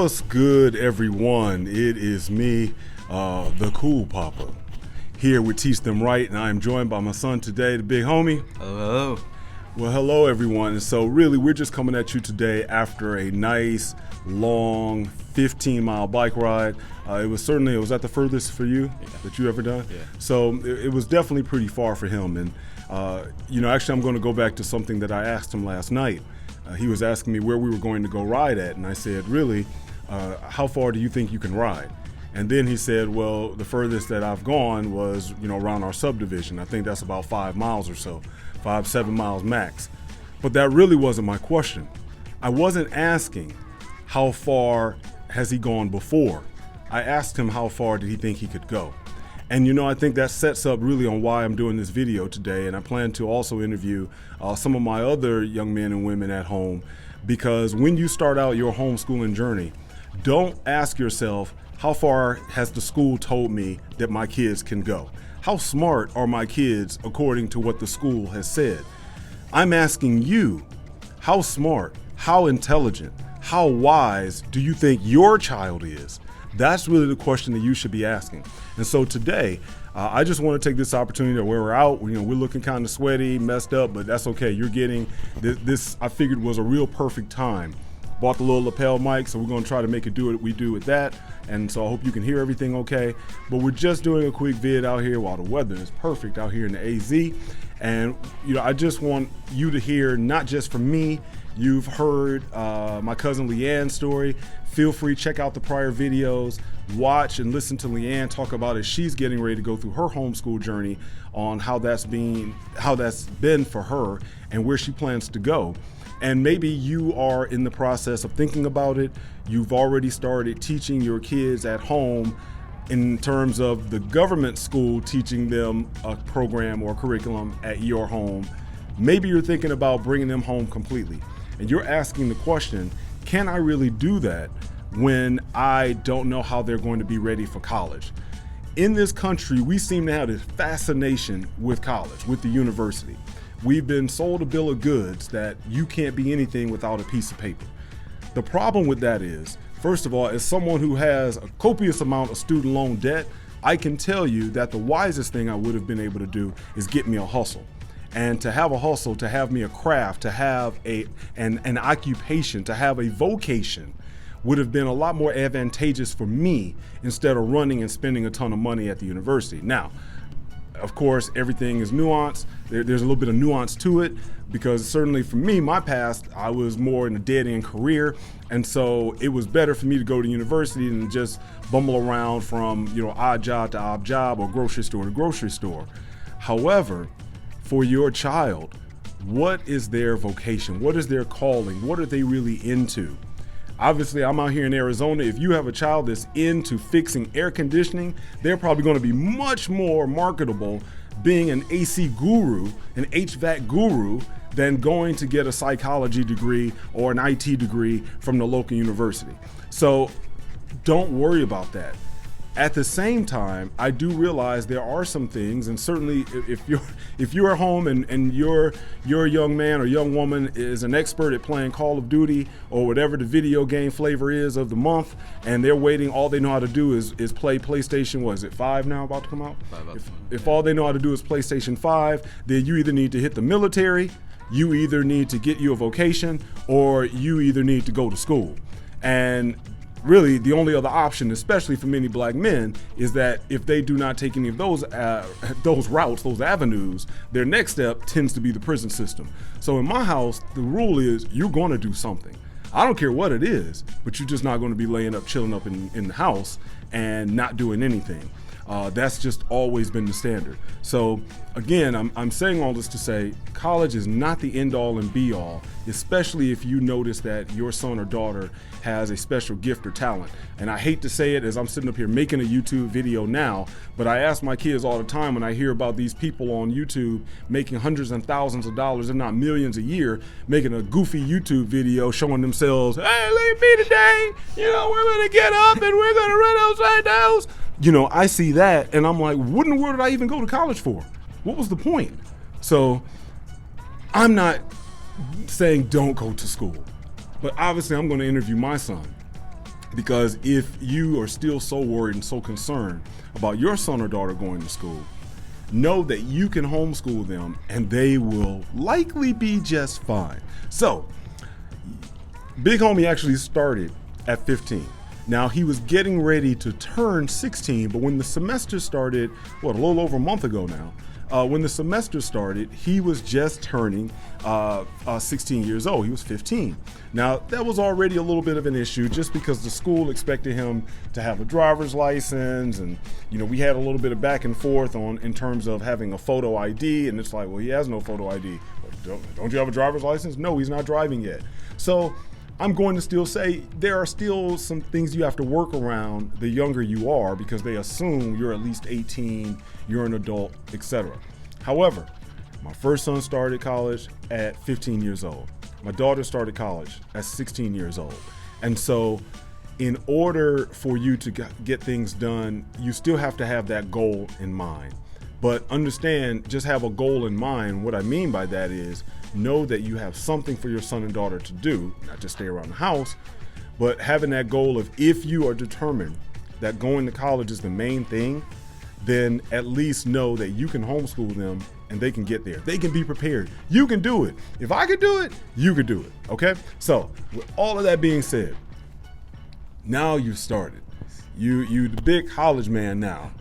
What's good, everyone? It is me, the Cool Papa, here with Teach Them Right, and I am joined by my son today, the big homie. Hello. Well, hello, everyone. And so really, we're just coming at you today after a nice, long 15-mile bike ride. Was that the furthest for you that you ever done? Yeah. So it was definitely pretty far for him. And, actually, I'm going to go back to something that I asked him last night. He was asking me where we were going to go ride at, and I said, really, how far do you think you can ride? And then he said, well, the furthest that I've gone was, around our subdivision. I think that's about 5 miles or so, 7 miles max. But that really wasn't my question. I wasn't asking how far has he gone before. I asked him how far did he think he could go. And I think that sets up really on why I'm doing this video today, and I plan to also interview some of my other young men and women at home, because when you start out your homeschooling journey, don't ask yourself, how far has the school told me that my kids can go? How smart are my kids according to what the school has said? I'm asking you, how smart, how intelligent, how wise do you think your child is? That's really the question that you should be asking. And so today, I just want to take this opportunity that where we're out, we're looking kind of sweaty, messed up, but that's okay. You're getting this, I figured was a real perfect time. Bought the little lapel mic, so we're going to try to make it do what we do with that. And so I hope you can hear everything okay. But we're just doing a quick vid out here while the weather is perfect out here in the AZ. And, I just want you to hear, not just from me, you've heard my cousin Leanne's story. Feel free, check out the prior videos, watch and listen to Leanne talk about as she's getting ready to go through her homeschool journey on how that's been for her and where she plans to go. And maybe you are in the process of thinking about it. You've already started teaching your kids at home in terms of the government school teaching them a program or curriculum at your home. Maybe you're thinking about bringing them home completely. And you're asking the question, can I really do that when I don't know how they're going to be ready for college? In this country, we seem to have this fascination with college, with the university. We've been sold a bill of goods that you can't be anything without a piece of paper. The problem with that is, first of all, as someone who has a copious amount of student loan debt, I can tell you that the wisest thing I would have been able to do is get me a hustle. And to have a hustle, to have me a craft, to have an occupation, to have a vocation would have been a lot more advantageous for me instead of running and spending a ton of money at the university. Now, of course, everything is nuanced. There's a little bit of nuance to it, because certainly for me, my past, I was more in a dead-end career. And so it was better for me to go to university than just bumble around from, odd job to odd job or grocery store to grocery store. However, for your child, what is their vocation? What is their calling? What are they really into? Obviously, I'm out here in Arizona. If you have a child that's into fixing air conditioning, they're probably going to be much more marketable being an AC guru, an HVAC guru, than going to get a psychology degree or an IT degree from the local university. So don't worry about that. At the same time, I do realize there are some things, and certainly if you're at home and your young man or young woman is an expert at playing Call of Duty or whatever the video game flavor is of the month, and they're waiting, all they know how to do is play PlayStation, what is it, 5 now about to come out? If all they know how to do is PlayStation 5, then you either need to hit the military, you either need to get you a vocation, or you either need to go to school. And really, the only other option, especially for many black men, is that if they do not take any of those routes, those avenues, their next step tends to be the prison system. So in my house, the rule is you're going to do something. I don't care what it is, but you're just not going to be laying up, chilling up in the house and not doing anything. That's just always been the standard. So again, I'm saying all this to say college is not the end all and be all, especially if you notice that your son or daughter has a special gift or talent. And I hate to say it as I'm sitting up here making a YouTube video now, but I ask my kids all the time when I hear about these people on YouTube making hundreds and thousands of dollars, if not millions a year, making a goofy YouTube video showing themselves, hey, look at me today, we're gonna get up and we're gonna run outside the house. I see that and I'm like, what in the world did I even go to college for? What was the point? So I'm not saying don't go to school, but obviously I'm going to interview my son Because if you are still so worried and so concerned about your son or daughter going to school, know that you can homeschool them and they will likely be just fine. So, Big Homie actually started at 15. Now, he was getting ready to turn 16, but when the semester started, a little over a month ago now, when the semester started, he was just turning 16 years old. He was 15. Now, that was already a little bit of an issue just because the school expected him to have a driver's license. And, we had a little bit of back and forth in terms of having a photo ID. And it's like, well, he has no photo ID. Well, don't you have a driver's license? No, he's not driving yet. So I'm going to still say there are still some things you have to work around the younger you are because they assume you're at least 18, you're an adult, etc. However, my first son started college at 15 years old. My daughter started college at 16 years old. And so in order for you to get things done, you still have to have that goal in mind. But understand, just have a goal in mind. What I mean by that is know that you have something for your son and daughter to do, not just stay around the house, but having that goal of if you are determined that going to college is the main thing, then at least know that you can homeschool them and they can get there. They can be prepared. You can do it. If I could do it, you could do it. Okay? So with all of that being said, now you've started. You the big college man now.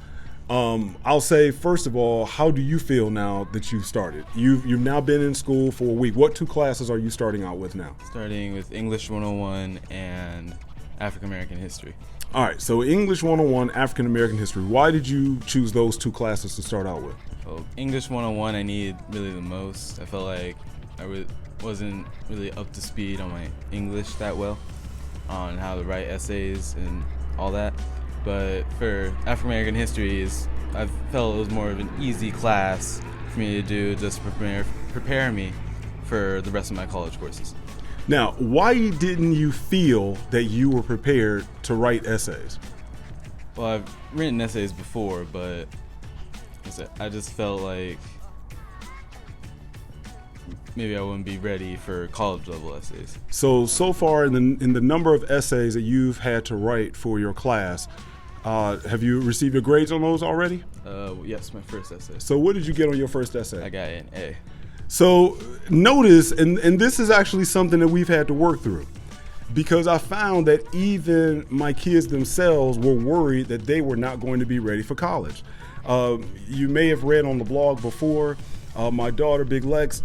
I'll say, first of all, how do you feel now that you've started? You've now been in school for a week. What two classes are you starting out with now? Starting with English 101 and African American History. All right, so English 101, African American History. Why did you choose those two classes to start out with? Well, English 101 I needed really the most. I felt like I wasn't really up to speed on my English that well, on how to write essays and all that. But for African American History, I felt it was more of an easy class for me to do, just prepare me for the rest of my college courses. Now, why didn't you feel that you were prepared to write essays? Well, I've written essays before, but I just felt like maybe I wouldn't be ready for college level essays. So far in the number of essays that you've had to write for your class, have you received your grades on those already? Yes, my first essay. So what did you get on your first essay? I got an A. So notice, and this is actually something that we've had to work through, because I found that even my kids themselves were worried that they were not going to be ready for college. You may have read on the blog before, my daughter, Big Lex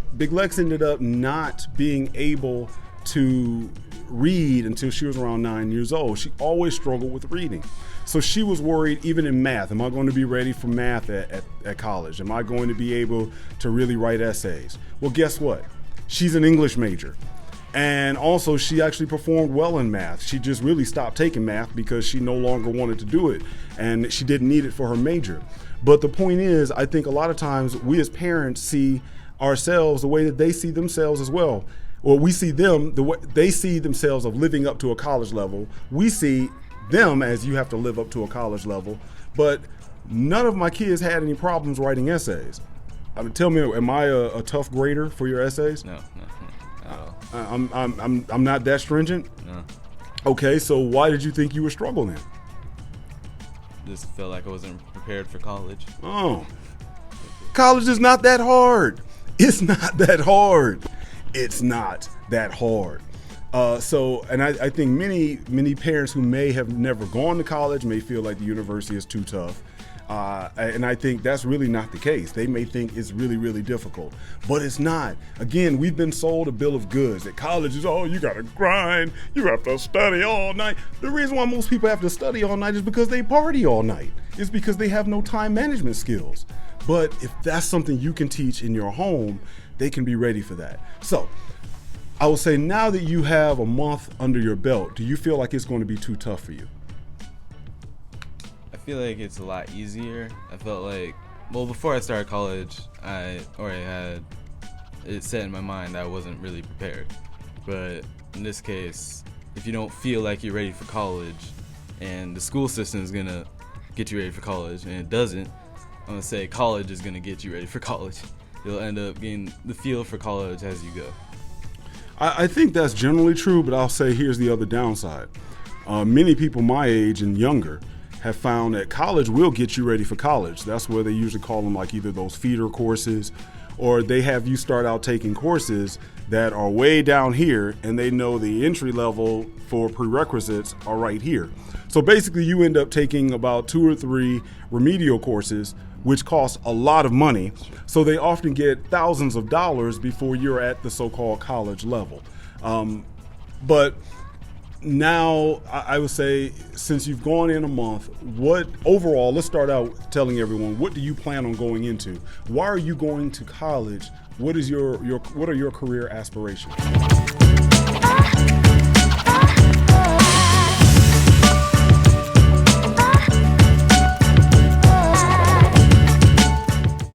ended up not being able to read until she was around 9 years old. She always struggled with reading. So she was worried even in math. Am I going to be ready for math at college? Am I going to be able to really write essays? Well, guess what? She's an English major. And also she actually performed well in math. She just really stopped taking math because she no longer wanted to do it and she didn't need it for her major. But the point is, I think a lot of times we as parents see ourselves the way that they see themselves as well. Or we see them the way they see themselves of living up to a college level. We see them as you have to live up to a college level. But none of my kids had any problems writing essays. I mean, tell me, am I a tough grader for your essays? No, at all. I'm not that stringent? No. Okay, so why did you think you were struggling? Just felt like I wasn't prepared for college. Oh, college is not that hard. It's not that hard. It's not that hard. And I think many parents who may have never gone to college may feel like the university is too tough. And I think that's really not the case. They may think it's really, really difficult, but it's not. Again, we've been sold a bill of goods that college is, you got to grind, you have to study all night. The reason why most people have to study all night is because they party all night. It's because they have no time management skills. But if that's something you can teach in your home, they can be ready for that. So I will say, now that you have a month under your belt, do you feel like it's going to be too tough for you? I feel like it's a lot easier. I felt like, before I started college, I already had it set in my mind that I wasn't really prepared. But in this case, if you don't feel like you're ready for college and the school system is going to get you ready for college and it doesn't, I'm going to say college is going to get you ready for college. You'll end up getting the feel for college as you go. I think that's generally true, but I'll say here's the other downside. Many people my age and younger have found that college will get you ready for college. That's where they usually call them like either those feeder courses, or they have you start out taking courses that are way down here, and they know the entry level for prerequisites are right here. So basically you end up taking about 2 or 3 remedial courses, which cost a lot of money. So they often get thousands of dollars before you're at the so-called college level. But now, I would say, since you've gone in a month, what overall, let's start out telling everyone, what do you plan on going into? Why are you going to college? What are your career aspirations?